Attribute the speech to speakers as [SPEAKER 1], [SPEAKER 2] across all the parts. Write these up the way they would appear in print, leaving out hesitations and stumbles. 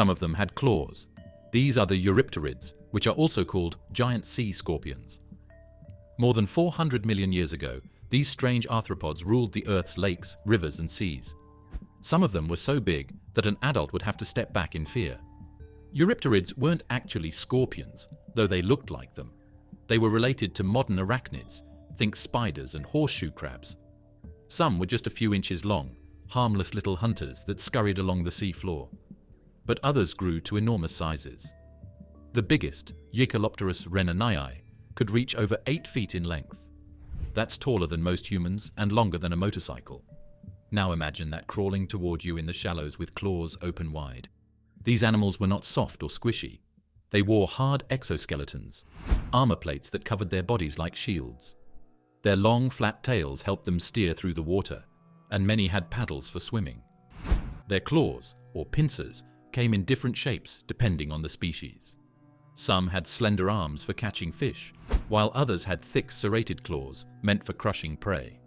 [SPEAKER 1] Some of them had claws. These are the Eurypterids, which are also called giant sea scorpions. More than 400 million years ago, these strange arthropods ruled the Earth's lakes, rivers, and seas. Some of them were so big that an adult would have to step back in fear. Eurypterids weren't actually scorpions, though they looked like them. They were related to modern arachnids, think spiders and horseshoe crabs. Some were just a few inches long, harmless little hunters that scurried along the sea floor. But others grew to enormous sizes. The biggest, Eucalopterus renanii, could reach over 8 feet in length. That's taller than most humans and longer than a motorcycle. Now imagine that crawling toward you in the shallows with claws open wide. These animals were not soft or squishy. They wore hard exoskeletons, armor plates that covered their bodies like shields. Their long, flat tails helped them steer through the water, and many had paddles for swimming. Their claws, or pincers, came in different shapes depending on the species. Some had slender arms for catching fish, while others had thick serrated claws meant for crushing prey.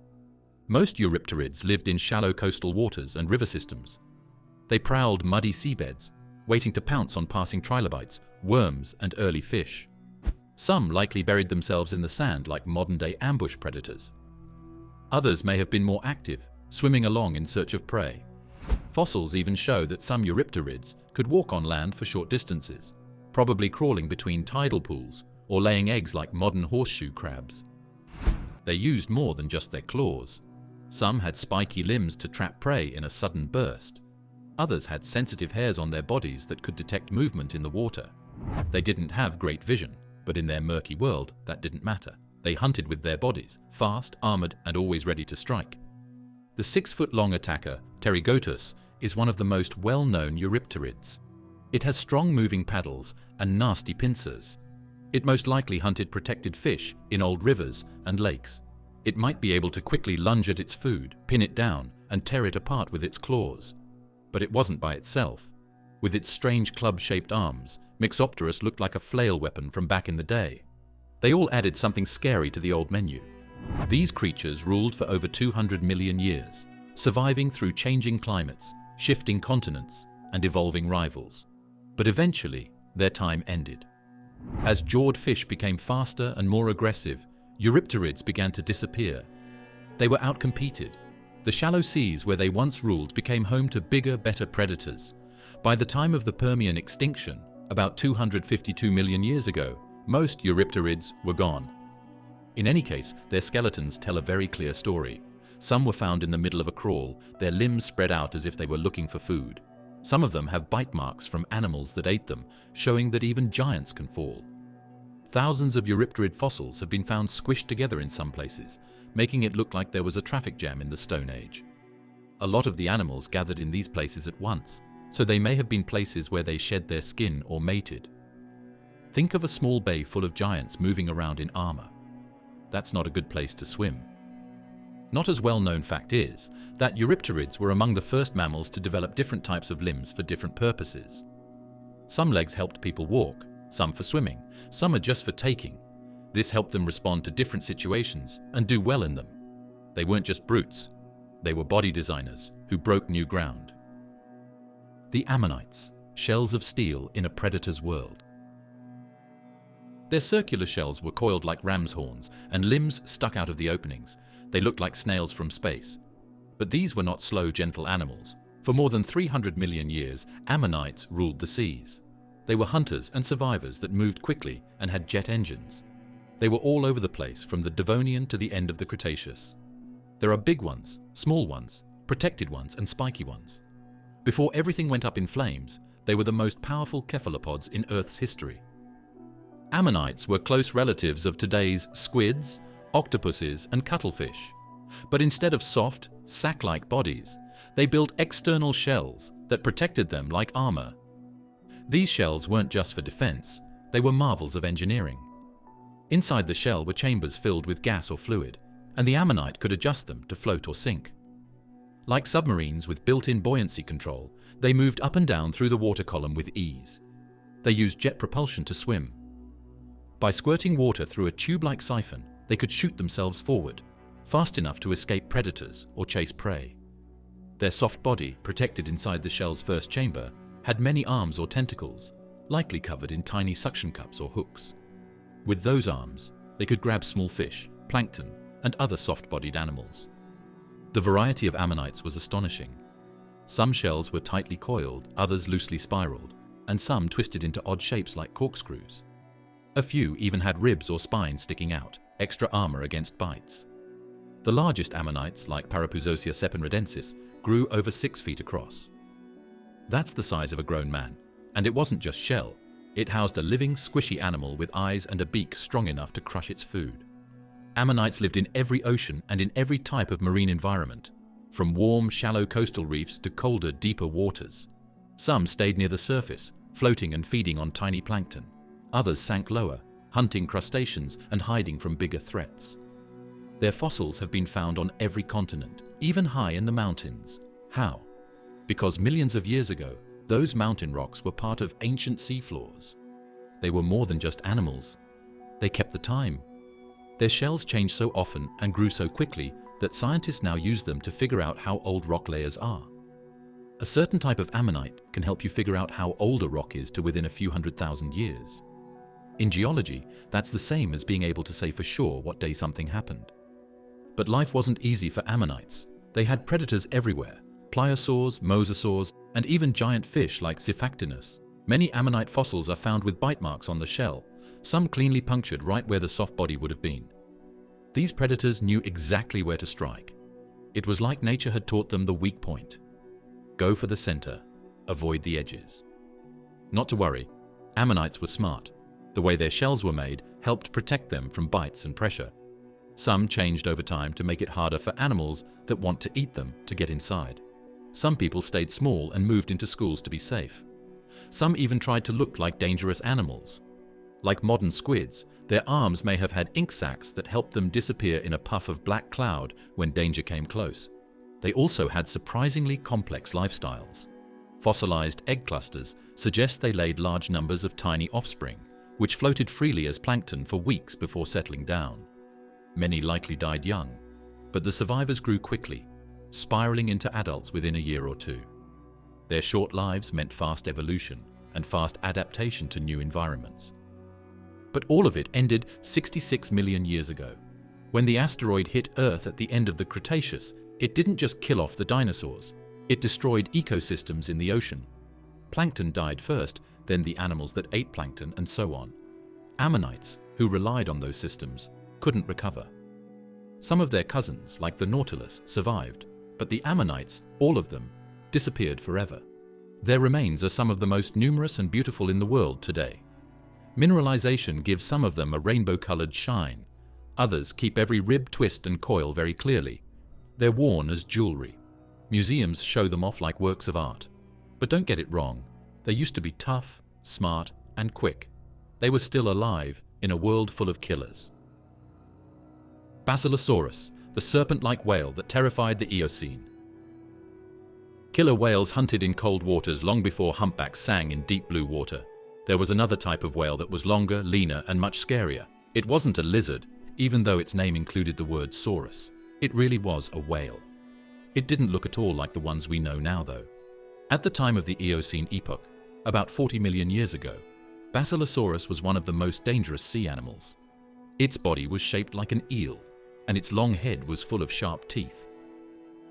[SPEAKER 1] Most Eurypterids lived in shallow coastal waters and river systems. They prowled muddy seabeds, waiting to pounce on passing trilobites, worms, and early fish. Some likely buried themselves in the sand like modern-day ambush predators. Others may have been more active, swimming along in search of prey. Fossils even show that some Eurypterids could walk on land for short distances, probably crawling between tidal pools or laying eggs like modern horseshoe crabs. They used more than just their claws. Some had spiky limbs to trap prey in a sudden burst. Others had sensitive hairs on their bodies that could detect movement in the water. They didn't have great vision, but in their murky world, that didn't matter. They hunted with their bodies, fast, armored, and always ready to strike. The 6-foot-long attacker, Pterygotus, is one of the most well-known Eurypterids. It has strong moving paddles and nasty pincers. It most likely hunted protected fish in old rivers and lakes. It might be able to quickly lunge at its food, pin it down, and tear it apart with its claws. But it wasn't by itself. With its strange club-shaped arms, Mixopterus looked like a flail weapon from back in the day. They all added something scary to the old menu. These creatures ruled for over 200 million years, surviving through changing climates, shifting continents, and evolving rivals. But eventually, their time ended. As jawed fish became faster and more aggressive, Eurypterids began to disappear. They were outcompeted. The shallow seas where they once ruled became home to bigger, better predators. By the time of the Permian extinction, about 252 million years ago, most Eurypterids were gone. In any case, their skeletons tell a very clear story. Some were found in the middle of a crawl, their limbs spread out as if they were looking for food. Some of them have bite marks from animals that ate them, showing that even giants can fall. Thousands of Eurypterid fossils have been found squished together in some places, making it look like there was a traffic jam in the Stone Age. A lot of the animals gathered in these places at once, so they may have been places where they shed their skin or mated. Think of a small bay full of giants moving around in armor. That's not a good place to swim. Not as well-known fact is that Eurypterids were among the first mammals to develop different types of limbs for different purposes. Some legs helped people walk, some for swimming, some are just for taking. This helped them respond to different situations and do well in them. They weren't just brutes, they were body designers who broke new ground. The ammonites, shells of steel in a predator's world. Their circular shells were coiled like ram's horns and limbs stuck out of the openings. They looked like snails from space. But these were not slow, gentle animals. For more than 300 million years, ammonites ruled the seas. They were hunters and survivors that moved quickly and had jet engines. They were all over the place from the Devonian to the end of the Cretaceous. There are big ones, small ones, protected ones, and spiky ones. Before everything went up in flames, they were the most powerful cephalopods in Earth's history. Ammonites were close relatives of today's squids, octopuses, and cuttlefish. But instead of soft, sac-like bodies, they built external shells that protected them like armor. These shells weren't just for defense, they were marvels of engineering. Inside the shell were chambers filled with gas or fluid, and the ammonite could adjust them to float or sink. Like submarines with built-in buoyancy control, they moved up and down through the water column with ease. They used jet propulsion to swim. By squirting water through a tube-like siphon, they could shoot themselves forward, fast enough to escape predators or chase prey. Their soft body, protected inside the shell's first chamber, had many arms or tentacles, likely covered in tiny suction cups or hooks. With those arms, they could grab small fish, plankton, and other soft-bodied animals. The variety of ammonites was astonishing. Some shells were tightly coiled, others loosely spiraled, and some twisted into odd shapes like corkscrews. A few even had ribs or spines sticking out, extra armor against bites. The largest ammonites, like Parapuzosia sepenredensis, grew over 6 feet across. That's the size of a grown man, and it wasn't just shell. It housed a living, squishy animal with eyes and a beak strong enough to crush its food. Ammonites lived in every ocean and in every type of marine environment, from warm, shallow coastal reefs to colder, deeper waters. Some stayed near the surface, floating and feeding on tiny plankton. Others sank lower, hunting crustaceans and hiding from bigger threats. Their fossils have been found on every continent, even high in the mountains. How? Because millions of years ago, those mountain rocks were part of ancient seafloors. They were more than just animals. They kept the time. Their shells changed so often and grew so quickly that scientists now use them to figure out how old rock layers are. A certain type of ammonite can help you figure out how old a rock is to within a few 100,000 years. In geology, that's the same as being able to say for sure what day something happened. But life wasn't easy for ammonites. They had predators everywhere: pliosaurs, mosasaurs, and even giant fish like Xiphactinus. Many ammonite fossils are found with bite marks on the shell, some cleanly punctured right where the soft body would have been. These predators knew exactly where to strike. It was like nature had taught them the weak point. Go for the center, avoid the edges. Not to worry, ammonites were smart. The way their shells were made helped protect them from bites and pressure. Some changed over time to make it harder for animals that want to eat them to get inside. Some people stayed small and moved into schools to be safe. Some even tried to look like dangerous animals. Like modern squids, their arms may have had ink sacs that helped them disappear in a puff of black cloud when danger came close. They also had surprisingly complex lifestyles. Fossilized egg clusters suggest they laid large numbers of tiny offspring, which floated freely as plankton for weeks before settling down. Many likely died young, but the survivors grew quickly, spiraling into adults within a year or two. Their short lives meant fast evolution and fast adaptation to new environments. But all of it ended 66 million years ago. When the asteroid hit Earth at the end of the Cretaceous, it didn't just kill off the dinosaurs. It destroyed ecosystems in the ocean. Plankton died first, then the animals that ate plankton, and so on. Ammonites, who relied on those systems, couldn't recover. Some of their cousins, like the Nautilus, survived, but the ammonites, all of them, disappeared forever. Their remains are some of the most numerous and beautiful in the world today. Mineralization gives some of them a rainbow-colored shine. Others keep every rib, twist, and coil very clearly. They're worn as jewelry. Museums show them off like works of art. But don't get it wrong. They used to be tough, smart, and quick. They were still alive in a world full of killers. Basilosaurus, the serpent-like whale that terrified the Eocene. Killer whales hunted in cold waters long before humpbacks sang in deep blue water. There was another type of whale that was longer, leaner, and much scarier. It wasn't a lizard, even though its name included the word saurus. It really was a whale. It didn't look at all like the ones we know now, though. At the time of the Eocene epoch, about 40 million years ago, Basilosaurus was one of the most dangerous sea animals. Its body was shaped like an eel, and its long head was full of sharp teeth.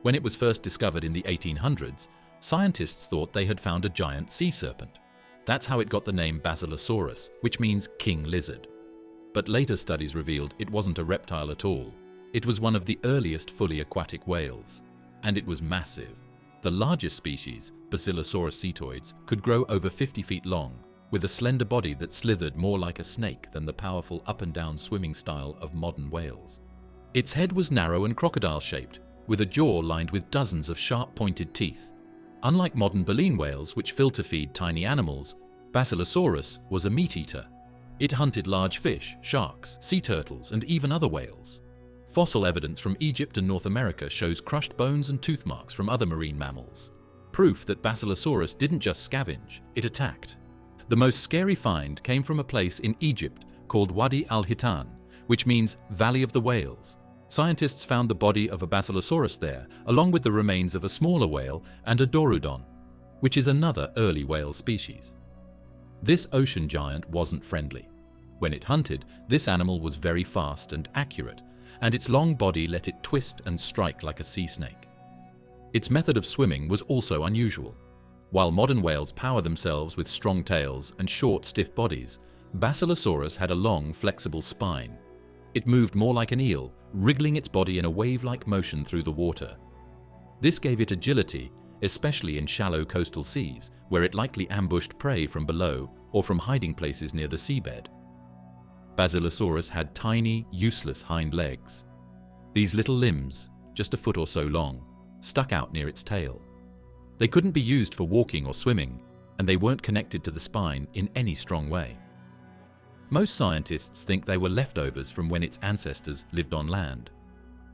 [SPEAKER 1] When it was first discovered in the 1800s, scientists thought they had found a giant sea serpent. That's how it got the name Basilosaurus, which means king lizard. But later studies revealed it wasn't a reptile at all. It was one of the earliest fully aquatic whales. And it was massive. The largest species, Basilosaurus cetoides, could grow over 50 feet long, with a slender body that slithered more like a snake than the powerful up-and-down swimming style of modern whales. Its head was narrow and crocodile-shaped, with a jaw lined with dozens of sharp-pointed teeth. Unlike modern baleen whales, which filter feed tiny animals, Basilosaurus was a meat-eater. It hunted large fish, sharks, sea turtles, and even other whales. Fossil evidence from Egypt and North America shows crushed bones and tooth marks from other marine mammals. Proof that Basilosaurus didn't just scavenge, it attacked. The most scary find came from a place in Egypt called Wadi al-Hitan, which means Valley of the Whales. Scientists found the body of a Basilosaurus there, along with the remains of a smaller whale and a Dorudon. which is another early whale species. This ocean giant wasn't friendly. When it hunted, this animal was very fast and accurate, and its long body let it twist and strike like a sea snake. Its method of swimming was also unusual. While modern whales power themselves with strong tails and short, stiff bodies, Basilosaurus had a long, flexible spine. It moved more like an eel, wriggling its body in a wave-like motion through the water. This gave it agility, especially in shallow coastal seas, where it likely ambushed prey from below or from hiding places near the seabed. Basilosaurus had tiny, useless hind legs. These little limbs, just a foot or so long, stuck out near its tail. They couldn't be used for walking or swimming, and they weren't connected to the spine in any strong way. Most scientists think they were leftovers from when its ancestors lived on land.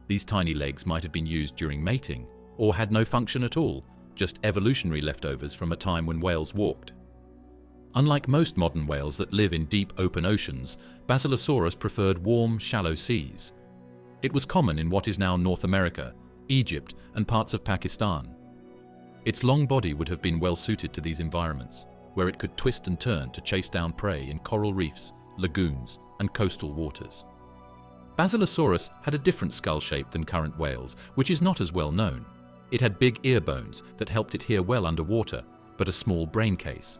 [SPEAKER 1] These tiny legs might have been used during mating, or had no function at all, just evolutionary leftovers from a time when whales walked. Unlike most modern whales that live in deep open oceans, Basilosaurus preferred warm, shallow seas. It was common in what is now North America, Egypt, and parts of Pakistan. Its long body would have been well suited to these environments, where it could twist and turn to chase down prey in coral reefs, lagoons, and coastal waters. Basilosaurus had a different skull shape than current whales, which is not as well known. It had big ear bones that helped it hear well underwater, but a small brain case.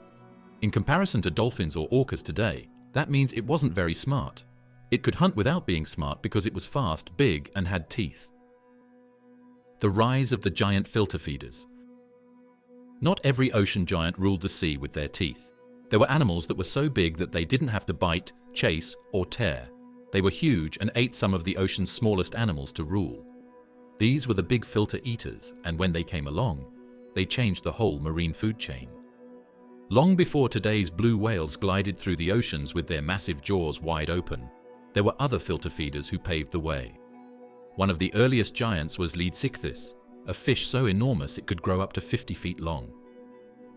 [SPEAKER 1] In comparison to dolphins or orcas today, that means it wasn't very smart. It could hunt without being smart because it was fast, big, and had teeth. The rise of the giant filter feeders. Not every ocean giant ruled the sea with their teeth. There were animals that were so big that they didn't have to bite, chase, or tear. They were huge and ate some of the ocean's smallest animals to rule. These were the big filter eaters, and when they came along, they changed the whole marine food chain. Long before today's blue whales glided through the oceans with their massive jaws wide open, there were other filter feeders who paved the way. One of the earliest giants was Leedsichthys, a fish so enormous it could grow up to 50 feet long.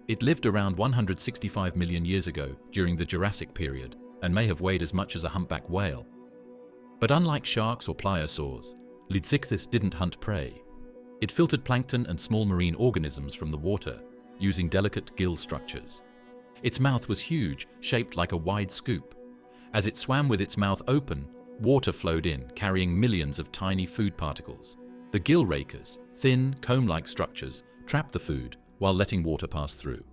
[SPEAKER 1] It lived around 165 million years ago during the Jurassic period and may have weighed as much as a humpback whale. But unlike sharks or pliosaurs, Leedsichthys didn't hunt prey. It filtered plankton and small marine organisms from the water, using delicate gill structures. Its mouth was huge, shaped like a wide scoop. As it swam with its mouth open, water flowed in, carrying millions of tiny food particles. The gill rakers, thin, comb-like structures, trapped the food while letting water pass through.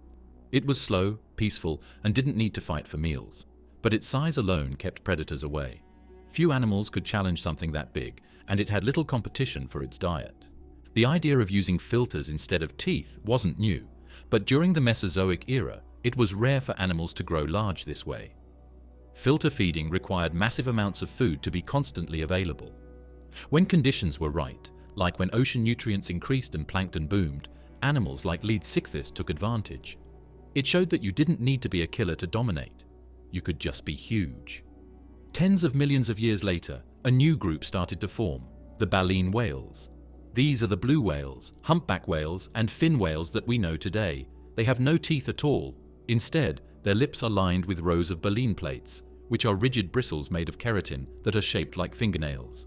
[SPEAKER 1] It was slow, peaceful, and didn't need to fight for meals. But its size alone kept predators away. Few animals could challenge something that big, and it had little competition for its diet. The idea of using filters instead of teeth wasn't new, but during the Mesozoic era, it was rare for animals to grow large this way. Filter feeding required massive amounts of food to be constantly available. When conditions were right, like when ocean nutrients increased and plankton boomed, animals like Leedsichthys took advantage. It showed that you didn't need to be a killer to dominate. You could just be huge. Tens of millions of years later, a new group started to form, the baleen whales. These are the blue whales, humpback whales, and fin whales that we know today. They have no teeth at all. Instead, their lips are lined with rows of baleen plates, which are rigid bristles made of keratin that are shaped like fingernails.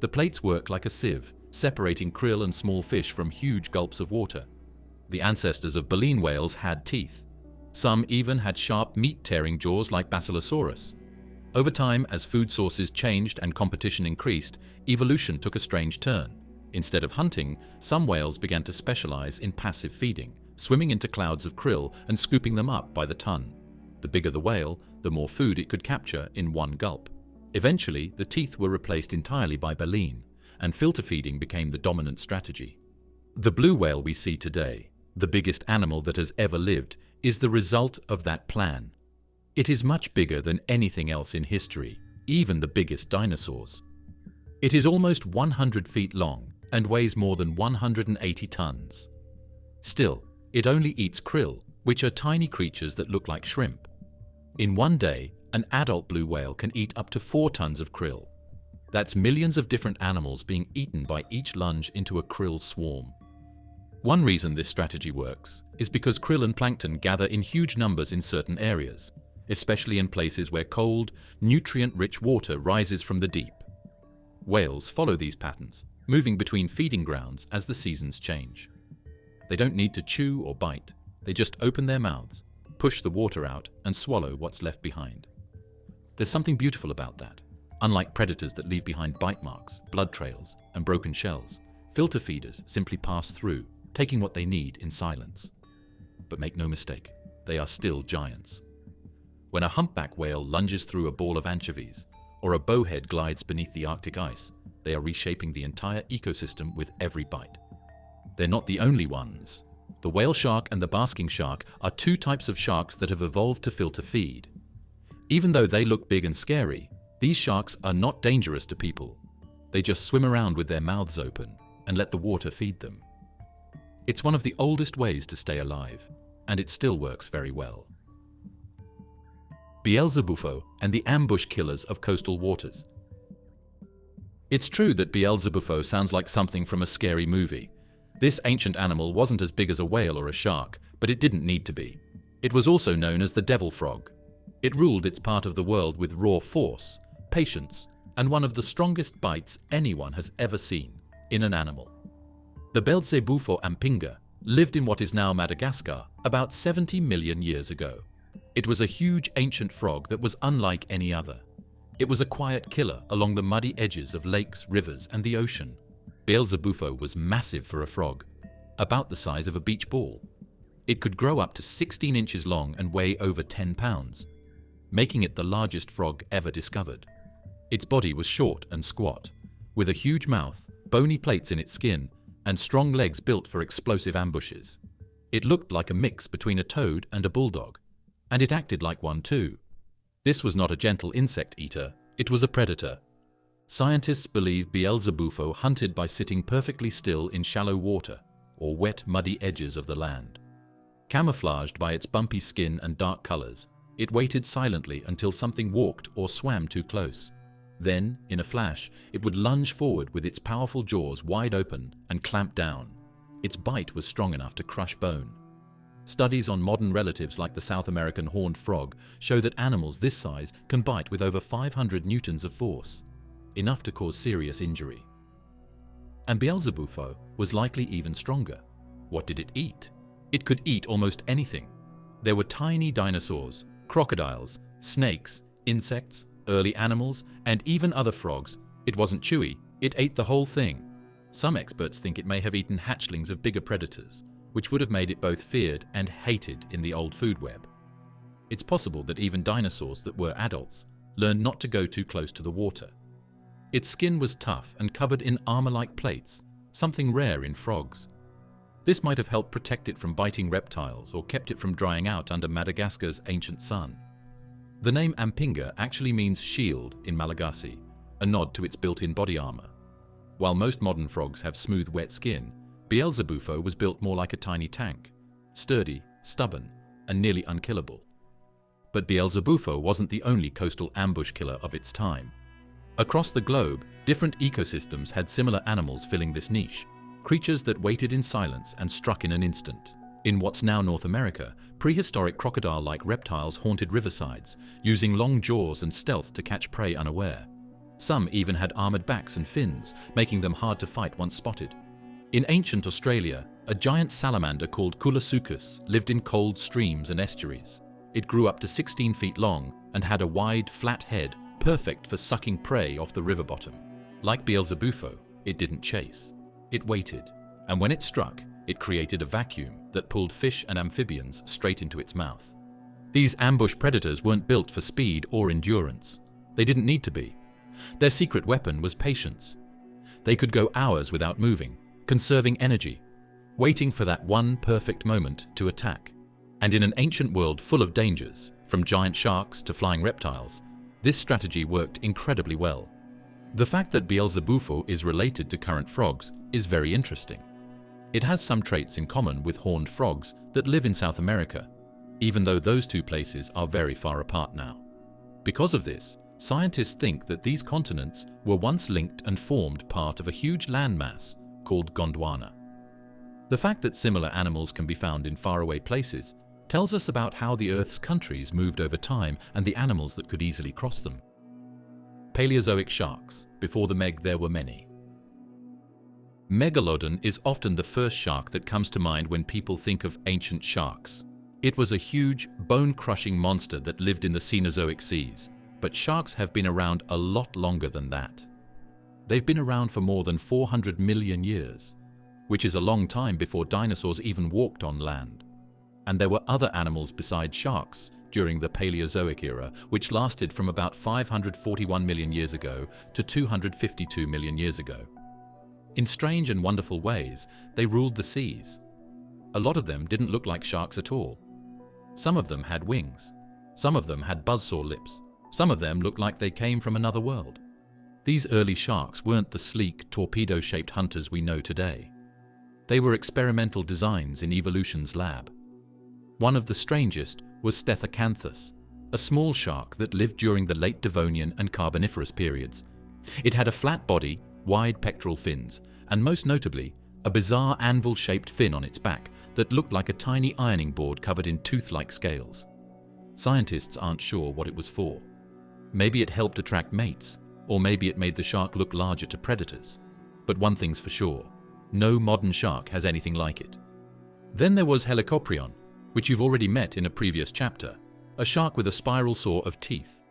[SPEAKER 1] The plates work like a sieve, separating krill and small fish from huge gulps of water. The ancestors of baleen whales had teeth. Some even had sharp meat-tearing jaws like Basilosaurus. Over time, as food sources changed and competition increased, evolution took a strange turn. Instead of hunting, some whales began to specialize in passive feeding, swimming into clouds of krill and scooping them up by the ton. The bigger the whale, the more food it could capture in one gulp. Eventually, the teeth were replaced entirely by baleen, and filter feeding became the dominant strategy. The blue whale we see today, the biggest animal that has ever lived, is the result of that plan. It is much bigger than anything else in history, even the biggest dinosaurs. It is almost 100 feet long and weighs more than 180 tons. Still, it only eats krill, which are tiny creatures that look like shrimp. In one day, an adult blue whale can eat up to 4 tons of krill. That's millions of different animals being eaten by each lunge into a krill swarm. One reason this strategy works is because krill and plankton gather in huge numbers in certain areas, especially in places where cold, nutrient-rich water rises from the deep. Whales follow these patterns, moving between feeding grounds as the seasons change. They don't need to chew or bite. They just open their mouths, push the water out, and swallow what's left behind. There's something beautiful about that. Unlike predators that leave behind bite marks, blood trails, and broken shells, filter feeders simply pass through, taking what they need in silence. But make no mistake, they are still giants. When a humpback whale lunges through a ball of anchovies, or a bowhead glides beneath the Arctic ice, they are reshaping the entire ecosystem with every bite. They're not the only ones. The whale shark and the basking shark are two types of sharks that have evolved to filter feed. Even though they look big and scary, these sharks are not dangerous to people. They just swim around with their mouths open and let the water feed them. It's one of the oldest ways to stay alive, and it still works very well. Beelzebufo and the ambush killers of coastal waters. It's true that Beelzebufo sounds like something from a scary movie. This ancient animal wasn't as big as a whale or a shark, but it didn't need to be. It was also known as the devil frog. It ruled its part of the world with raw force, patience, and one of the strongest bites anyone has ever seen in an animal. The Beelzebufo ampinga lived in what is now Madagascar about 70 million years ago. It was a huge ancient frog that was unlike any other. It was a quiet killer along the muddy edges of lakes, rivers, and the ocean. Beelzebufo was massive for a frog, about the size of a beach ball. It could grow up to 16 inches long and weigh over 10 pounds, making it the largest frog ever discovered. Its body was short and squat, with a huge mouth, bony plates in its skin, and strong legs built for explosive ambushes. It looked like a mix between a toad and a bulldog, and it acted like one too. This was not a gentle insect eater, it was a predator. Scientists believe Beelzebufo hunted by sitting perfectly still in shallow water or wet, muddy edges of the land. Camouflaged by its bumpy skin and dark colors, it waited silently until something walked or swam too close. Then, in a flash, it would lunge forward with its powerful jaws wide open and clamp down. Its bite was strong enough to crush bone. Studies on modern relatives like the South American horned frog show that animals this size can bite with over 500 newtons of force, enough to cause serious injury. And Beelzebufo was likely even stronger. What did it eat? It could eat almost anything. There were tiny dinosaurs, crocodiles, snakes, insects, early animals, and even other frogs. It wasn't chewy, it ate the whole thing. Some experts think it may have eaten hatchlings of bigger predators, which would have made it both feared and hated in the old food web. It's possible that even dinosaurs that were adults learned not to go too close to the water. Its skin was tough and covered in armor-like plates, something rare in frogs. This might have helped protect it from biting reptiles or kept it from drying out under Madagascar's ancient sun. The name Ampinga actually means shield in Malagasy, a nod to its built-in body armor. While most modern frogs have smooth, wet skin, Beelzebufo was built more like a tiny tank, sturdy, stubborn, and nearly unkillable. But Beelzebufo wasn't the only coastal ambush killer of its time. Across the globe, different ecosystems had similar animals filling this niche, creatures that waited in silence and struck in an instant. In what's now North America, prehistoric crocodile-like reptiles haunted riversides, using long jaws and stealth to catch prey unaware. Some even had armored backs and fins, making them hard to fight once spotted. In ancient Australia, a giant salamander called Colossal lived in cold streams and estuaries. It grew up to 16 feet long and had a wide, flat head, perfect for sucking prey off the river bottom. Like Beelzebufo, it didn't chase. It waited, and when it struck, it created a vacuum that pulled fish and amphibians straight into its mouth. These ambush predators weren't built for speed or endurance. They didn't need to be. Their secret weapon was patience. They could go hours without moving, conserving energy, waiting for that one perfect moment to attack. And in an ancient world full of dangers, from giant sharks to flying reptiles, this strategy worked incredibly well. The fact that Beelzebufo is related to current frogs is very interesting. It has some traits in common with horned frogs that live in South America, even though those two places are very far apart now. Because of this, scientists think that these continents were once linked and formed part of a huge landmass called Gondwana. The fact that similar animals can be found in faraway places tells us about how the Earth's countries moved over time and the animals that could easily cross them. Paleozoic sharks. Before the Meg there were many. Megalodon is often the first shark that comes to mind when people think of ancient sharks. It was a huge, bone-crushing monster that lived in the Cenozoic seas, but sharks have been around a lot longer than that. They've been around for more than 400 million years, which is a long time before dinosaurs even walked on land. And there were other animals besides sharks during the Paleozoic era, which lasted from about 541 million years ago to 252 million years ago. In strange and wonderful ways, they ruled the seas. A lot of them didn't look like sharks at all. Some of them had wings. Some of them had buzzsaw lips. Some of them looked like they came from another world. These early sharks weren't the sleek, torpedo-shaped hunters we know today. They were experimental designs in evolution's lab. One of the strangest was Stethecanthus, a small shark that lived during the late Devonian and Carboniferous periods. It had a flat body, wide pectoral fins, and most notably, a bizarre anvil-shaped fin on its back that looked like a tiny ironing board covered in tooth-like scales. Scientists aren't sure what it was for. Maybe it helped attract mates, or maybe it made the shark look larger to predators. But one thing's for sure, no modern shark has anything like it. Then there was Helicoprion, which you've already met in a previous chapter, a shark with a spiral saw of teeth.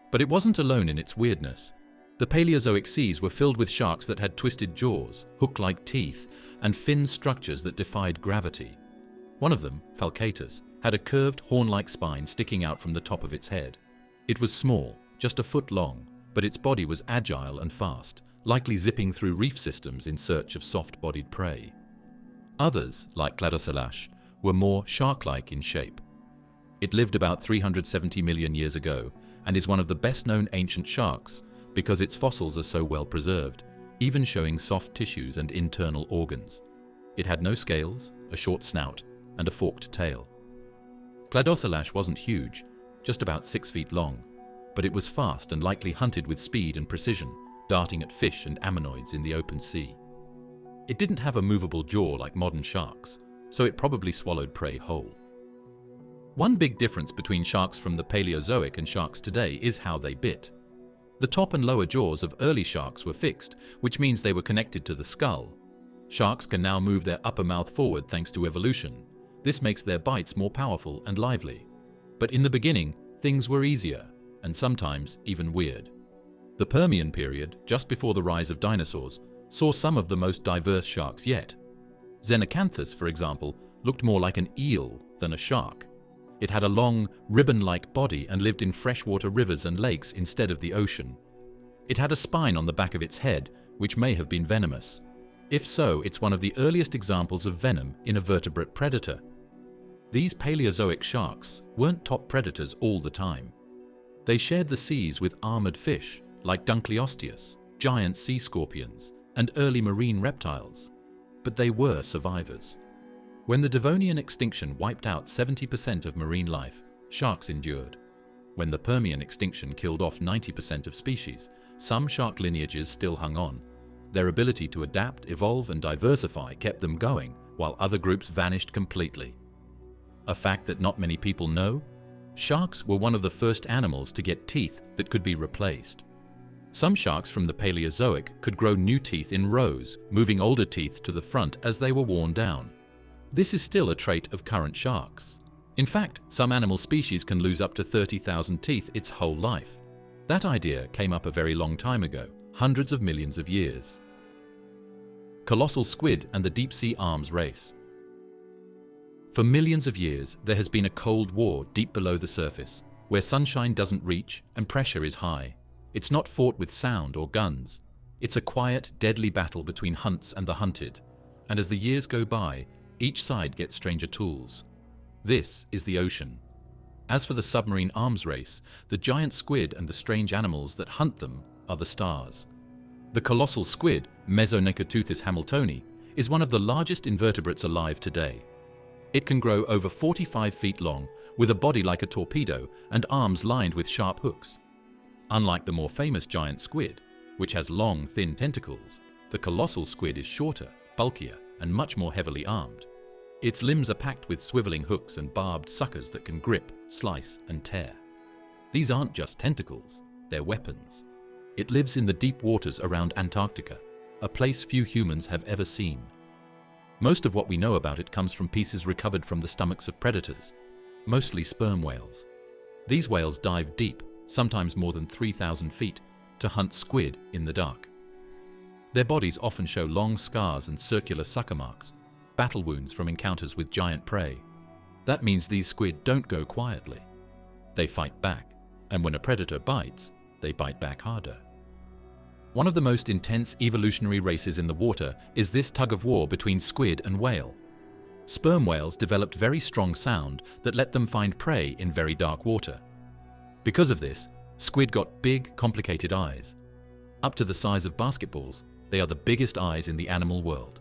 [SPEAKER 1] But it wasn't alone in its weirdness. The Paleozoic seas were filled with sharks that had twisted jaws, hook-like teeth, and fin structures that defied gravity. One of them, Falcatus, had a curved horn-like spine sticking out from the top of its head. It was small, just a foot long, but its body was agile and fast, likely zipping through reef systems in search of soft-bodied prey. Others, like Cladocelache, were more shark-like in shape. It lived about 370 million years ago and is one of the best-known ancient sharks because its fossils are so well preserved, even showing soft tissues and internal organs. It had no scales, a short snout, and a forked tail. Cladocelache wasn't huge, just about 6 feet long, but it was fast and likely hunted with speed and precision, darting at fish and ammonoids in the open sea. It didn't have a movable jaw like modern sharks, so it probably swallowed prey whole. One big difference between sharks from the Paleozoic and sharks today is how they bit. The top and lower jaws of early sharks were fixed, which means they were connected to the skull. Sharks can now move their upper mouth forward thanks to evolution. This makes their bites more powerful and lively. But in the beginning, things were easier, and sometimes even weird. The Permian period, just before the rise of dinosaurs, saw some of the most diverse sharks yet. Xenacanthus, for example, looked more like an eel than a shark. It had a long, ribbon-like body and lived in freshwater rivers and lakes instead of the ocean. It had a spine on the back of its head, which may have been venomous. If so, it's one of the earliest examples of venom in a vertebrate predator. These Paleozoic sharks weren't top predators all the time. They shared the seas with armored fish, like Dunkleosteus, giant sea scorpions, and early marine reptiles. But they were survivors. When the Devonian extinction wiped out 70% of marine life, sharks endured. When the Permian extinction killed off 90% of species, some shark lineages still hung on. Their ability to adapt, evolve, and diversify kept them going, while other groups vanished completely. A fact that not many people know? Sharks were one of the first animals to get teeth that could be replaced. Some sharks from the Paleozoic could grow new teeth in rows, moving older teeth to the front as they were worn down. This is still a trait of current sharks. In fact, some animal species can lose up to 30,000 teeth its whole life. That idea came up a very long time ago, hundreds of millions of years. Colossal squid and the deep-sea arms race. For millions of years, there has been a cold war deep below the surface, where sunshine doesn't reach and pressure is high. It's not fought with sound or guns. It's a quiet, deadly battle between hunts and the hunted. And as the years go by, each side gets stranger tools. This is the ocean. As for the submarine arms race, the giant squid and the strange animals that hunt them are the stars. The colossal squid, Mesonecoteuthis hamiltoni, is one of the largest invertebrates alive today. It can grow over 45 feet long, with a body like a torpedo and arms lined with sharp hooks. Unlike the more famous giant squid, which has long, thin tentacles, the colossal squid is shorter, bulkier, and much more heavily armed. Its limbs are packed with swiveling hooks and barbed suckers that can grip, slice, and tear. These aren't just tentacles, they're weapons. It lives in the deep waters around Antarctica, a place few humans have ever seen. Most of what we know about it comes from pieces recovered from the stomachs of predators, mostly sperm whales. These whales dive deep, sometimes more than 3,000 feet, to hunt squid in the dark. Their bodies often show long scars and circular sucker marks, battle wounds from encounters with giant prey. That means these squid don't go quietly. They fight back, and when a predator bites, they bite back harder. One of the most intense evolutionary races in the water is this tug-of-war between squid and whale. Sperm whales developed very strong sound that let them find prey in very dark water. Because of this, squid got big, complicated eyes. Up to the size of basketballs, they are the biggest eyes in the animal world.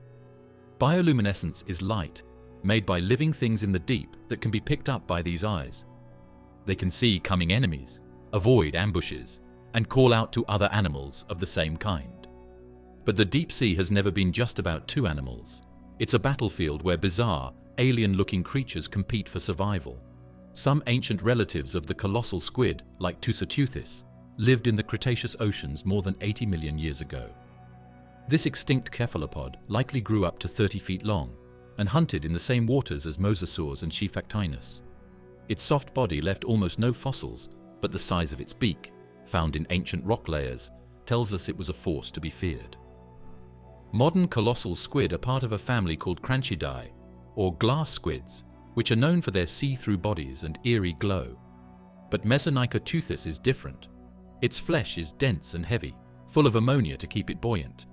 [SPEAKER 1] Bioluminescence is light, made by living things in the deep that can be picked up by these eyes. They can see coming enemies, avoid ambushes, and call out to other animals of the same kind. But the deep sea has never been just about two animals. It's a battlefield where bizarre, alien-looking creatures compete for survival. Some ancient relatives of the colossal squid, like Tusateuthis, lived in the Cretaceous oceans more than 80 million years ago. This extinct cephalopod likely grew up to 30 feet long and hunted in the same waters as Mosasaurus and Shiphactinus. Its soft body left almost no fossils, but the size of its beak, found in ancient rock layers, tells us it was a force to be feared. Modern colossal squid are part of a family called Cranchidae, or glass squids, which are known for their see-through bodies and eerie glow. But Mesonicoteuthis is different. Its flesh is dense and heavy, full of ammonia to keep it buoyant.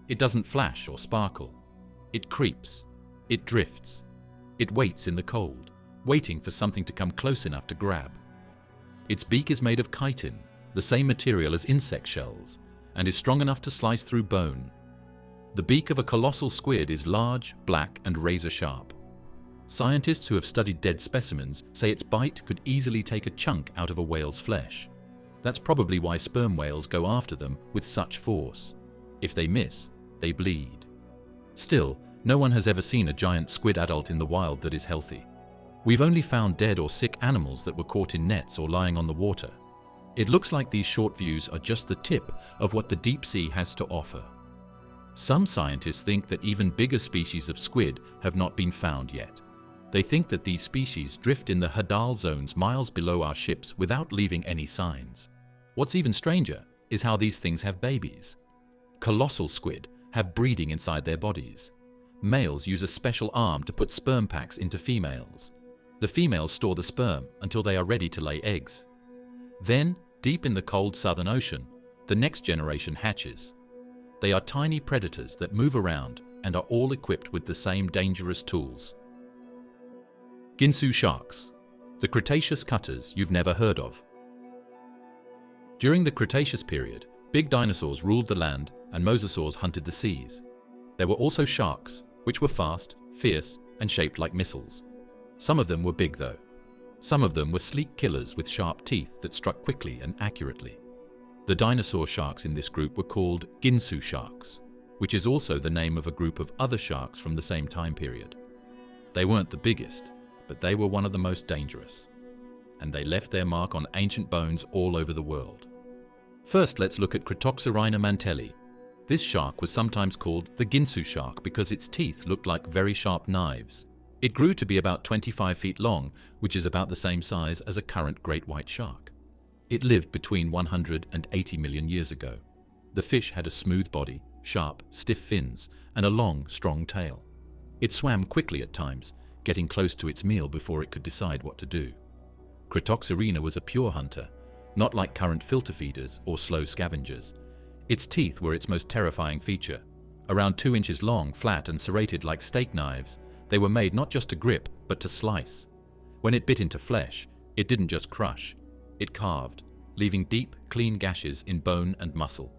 [SPEAKER 1] It doesn't flash or sparkle. It creeps. It drifts. It waits in the cold, waiting for something to come close enough to grab. Its beak is made of chitin, the same material as insect shells, and is strong enough to slice through bone. The beak of a colossal squid is large, black, and razor-sharp. Scientists who have studied dead specimens say its bite could easily take a chunk out of a whale's flesh. That's probably why sperm whales go after them with such force. If they miss, they bleed. Still, no one has ever seen a giant squid adult in the wild that is healthy. We've only found dead or sick animals that were caught in nets or lying on the water. It looks like these short views are just the tip of what the deep sea has to offer. Some scientists think that even bigger species of squid have not been found yet. They think that these species drift in the hadal zones miles below our ships without leaving any signs. What's even stranger is how these things have babies. Colossal squid have breeding inside their bodies. Males use a special arm to put sperm packs into females. The females store the sperm until they are ready to lay eggs. Then, deep in the cold Southern Ocean, the next generation hatches. They are tiny predators that move around and are all equipped with the same dangerous tools. Ginsu sharks, the Cretaceous cutters you've never heard of. During the Cretaceous period, big dinosaurs ruled the land and mosasaurs hunted the seas. There were also sharks, which were fast, fierce, and shaped like missiles. Some of them were big though. Some of them were sleek killers with sharp teeth that struck quickly and accurately. The dinosaur sharks in this group were called Ginsu sharks, which is also the name of a group of other sharks from the same time period. They weren't the biggest, but they were one of the most dangerous. And they left their mark on ancient bones all over the world. First, let's look at Cretoxorhina mantelli. This shark was sometimes called the Ginsu shark because its teeth looked like very sharp knives. It grew to be about 25 feet long, which is about the same size as a current great white shark. It lived between 100 and 80 million years ago. The fish had a smooth body, sharp, stiff fins, and a long, strong tail. It swam quickly at times, getting close to its meal before it could decide what to do. Cretoxorhina was a pure hunter, not like current filter feeders or slow scavengers. Its teeth were its most terrifying feature. Around 2 inches long, flat, and serrated like steak knives, they were made not just to grip, but to slice. When it bit into flesh, it didn't just crush, it carved, leaving deep, clean gashes in bone and muscle.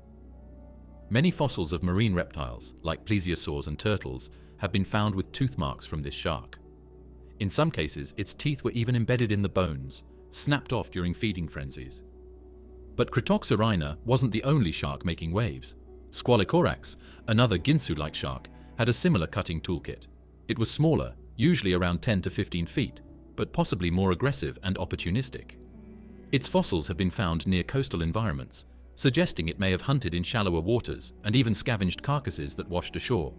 [SPEAKER 1] Many fossils of marine reptiles, like plesiosaurs and turtles, have been found with tooth marks from this shark. In some cases, its teeth were even embedded in the bones, snapped off during feeding frenzies. But Cretoxorhina wasn't the only shark making waves. Squalicorax, another Ginsu-like shark, had a similar cutting toolkit. It was smaller, usually around 10 to 15 feet, but possibly more aggressive and opportunistic. Its fossils have been found near coastal environments, suggesting it may have hunted in shallower waters and even scavenged carcasses that washed ashore.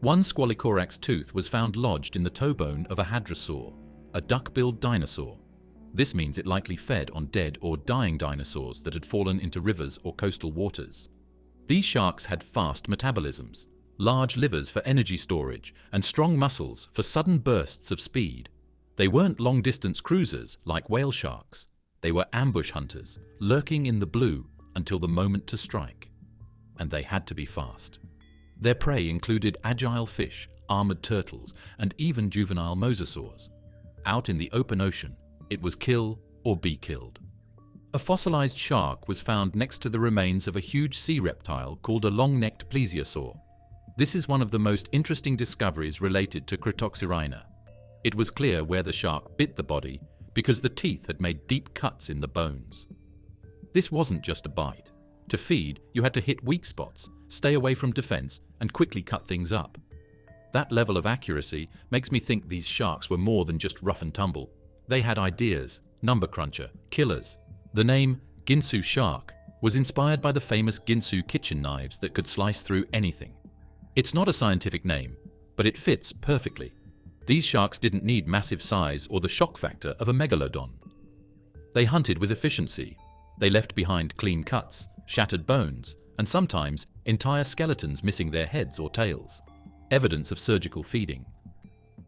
[SPEAKER 1] One Squalicorax tooth was found lodged in the toe bone of a hadrosaur, a duck-billed dinosaur. This means it likely fed on dead or dying dinosaurs that had fallen into rivers or coastal waters. These sharks had fast metabolisms, large livers for energy storage, and strong muscles for sudden bursts of speed. They weren't long-distance cruisers like whale sharks. They were ambush hunters, lurking in the blue until the moment to strike. And they had to be fast. Their prey included agile fish, armored turtles, and even juvenile mosasaurs. Out in the open ocean, it was kill or be killed. A fossilized shark was found next to the remains of a huge sea reptile called a long-necked plesiosaur. This is one of the most interesting discoveries related to Cretoxyrhina. It was clear where the shark bit the body because the teeth had made deep cuts in the bones. This wasn't just a bite. To feed, you had to hit weak spots, stay away from defense, and quickly cut things up. That level of accuracy makes me think these sharks were more than just rough and tumble. They had ideas, number cruncher, killers. The name Ginsu shark was inspired by the famous Ginsu kitchen knives that could slice through anything. It's not a scientific name, but it fits perfectly. These sharks didn't need massive size or the shock factor of a megalodon. They hunted with efficiency. They left behind clean cuts, shattered bones, and sometimes entire skeletons missing their heads or tails. Evidence of surgical feeding.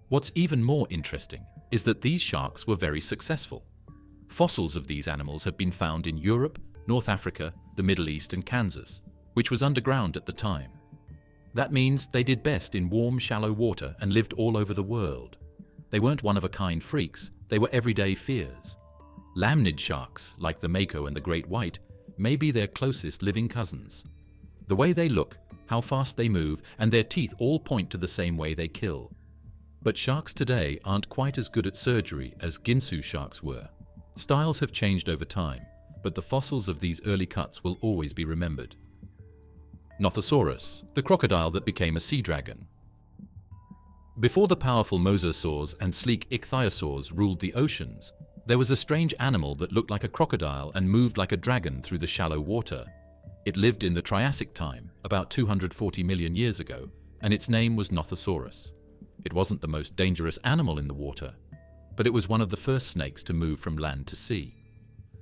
[SPEAKER 1] What's even more interesting is that these sharks were very successful. Fossils of these animals have been found in Europe, North Africa, the Middle East, and Kansas, which was underground at the time. That means they did best in warm, shallow water and lived all over the world. They weren't one-of-a-kind freaks, they were everyday fears. Lamnid sharks, like the mako and the great white, may be their closest living cousins. The way they look, how fast they move, and their teeth all point to the same way they kill. But sharks today aren't quite as good at surgery as Ginsu sharks were. Styles have changed over time, but the fossils of these early cuts will always be remembered. Nothosaurus, the crocodile that became a sea dragon. Before the powerful mosasaurs and sleek ichthyosaurs ruled the oceans, there was a strange animal that looked like a crocodile and moved like a dragon through the shallow water. It lived in the Triassic time, about 240 million years ago, and its name was Nothosaurus. It wasn't the most dangerous animal in the water, but it was one of the first snakes to move from land to sea.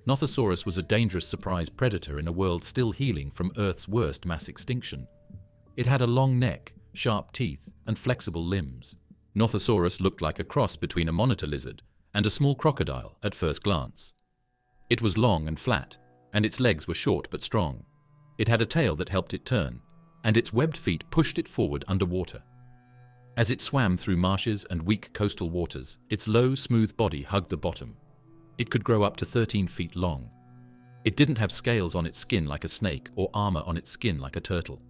[SPEAKER 1] Nothosaurus was a dangerous surprise predator in a world still healing from Earth's worst mass extinction. It had a long neck, sharp teeth, and flexible limbs. Nothosaurus looked like a cross between a monitor lizard and a small crocodile at first glance. It was long and flat, and its legs were short but strong. It had a tail that helped it turn, and its webbed feet pushed it forward underwater. As it swam through marshes and weak coastal waters, its low, smooth body hugged the bottom. It could grow up to 13 feet long. It didn't have scales on its skin like a snake or armor on its skin like a turtle.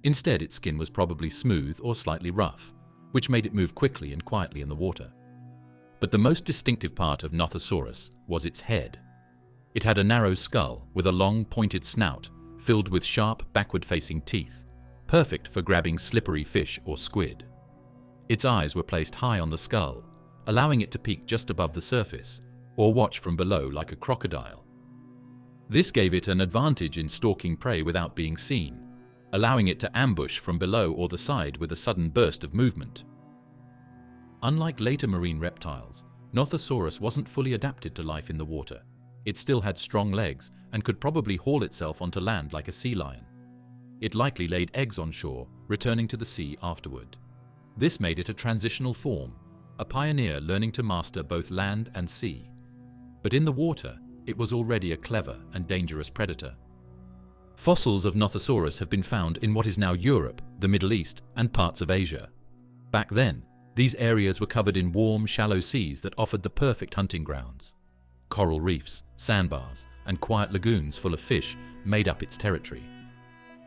[SPEAKER 1] Instead, its skin was probably smooth or slightly rough, which made it move quickly and quietly in the water. But the most distinctive part of Nothosaurus was its head. It had a narrow skull with a long, pointed snout filled with sharp, backward-facing teeth, perfect for grabbing slippery fish or squid. Its eyes were placed high on the skull, allowing it to peek just above the surface, or watch from below like a crocodile. This gave it an advantage in stalking prey without being seen, allowing it to ambush from below or the side with a sudden burst of movement. Unlike later marine reptiles, Nothosaurus wasn't fully adapted to life in the water. It still had strong legs and could probably haul itself onto land like a sea lion. It likely laid eggs on shore, returning to the sea afterward. This made it a transitional form, a pioneer learning to master both land and sea. But in the water, it was already a clever and dangerous predator. Fossils of Nothosaurus have been found in what is now Europe, the Middle East, and parts of Asia. Back then, these areas were covered in warm, shallow seas that offered the perfect hunting grounds. Coral reefs, sandbars, and quiet lagoons full of fish made up its territory.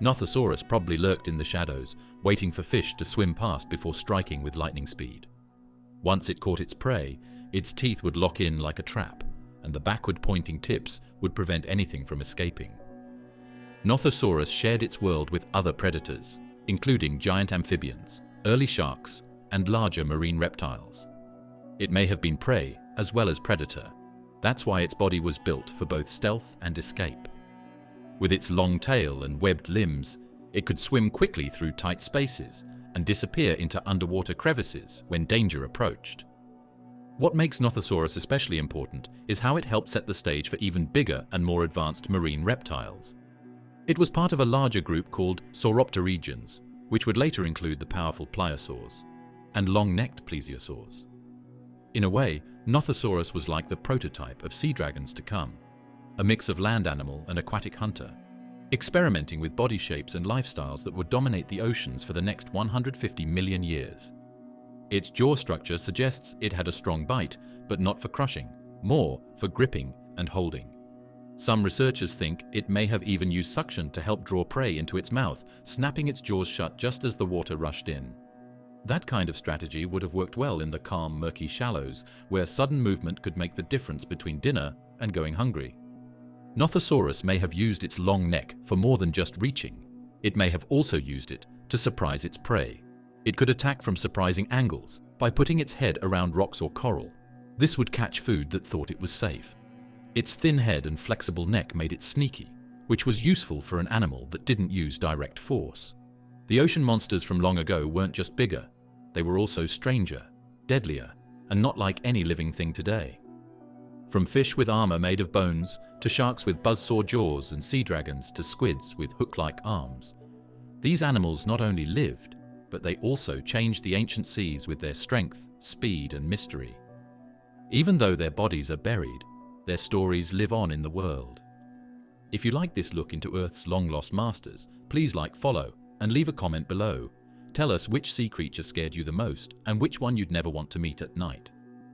[SPEAKER 1] Nothosaurus probably lurked in the shadows, waiting for fish to swim past before striking with lightning speed. Once it caught its prey, its teeth would lock in like a trap, and the backward-pointing tips would prevent anything from escaping. Nothosaurus shared its world with other predators, including giant amphibians, early sharks, and larger marine reptiles. It may have been prey as well as predator. That's why its body was built for both stealth and escape. With its long tail and webbed limbs, it could swim quickly through tight spaces and disappear into underwater crevices when danger approached. What makes Nothosaurus especially important is how it helped set the stage for even bigger and more advanced marine reptiles. It was part of a larger group called Sauropterygians, which would later include the powerful pliosaurs and long-necked plesiosaurs. In a way, Nothosaurus was like the prototype of sea dragons to come, a mix of land animal and aquatic hunter, experimenting with body shapes and lifestyles that would dominate the oceans for the next 150 million years. Its jaw structure suggests it had a strong bite, but not for crushing, more for gripping and holding. Some researchers think it may have even used suction to help draw prey into its mouth, snapping its jaws shut just as the water rushed in. That kind of strategy would have worked well in the calm, murky shallows, where sudden movement could make the difference between dinner and going hungry. Nothosaurus may have used its long neck for more than just reaching. It may have also used it to surprise its prey. It could attack from surprising angles by putting its head around rocks or coral. This would catch food that thought it was safe. Its thin head and flexible neck made it sneaky, which was useful for an animal that didn't use direct force. The ocean monsters from long ago weren't just bigger, they were also stranger, deadlier, and not like any living thing today. From fish with armor made of bones, to sharks with buzzsaw jaws and sea dragons to squids with hook-like arms. These animals not only lived, but they also changed the ancient seas with their strength, speed, and mystery. Even though their bodies are buried, their stories live on in the world. If you like this look into Earth's long-lost masters, please like, follow, and leave a comment below. Tell us which sea creature scared you the most and which one you'd never want to meet at night.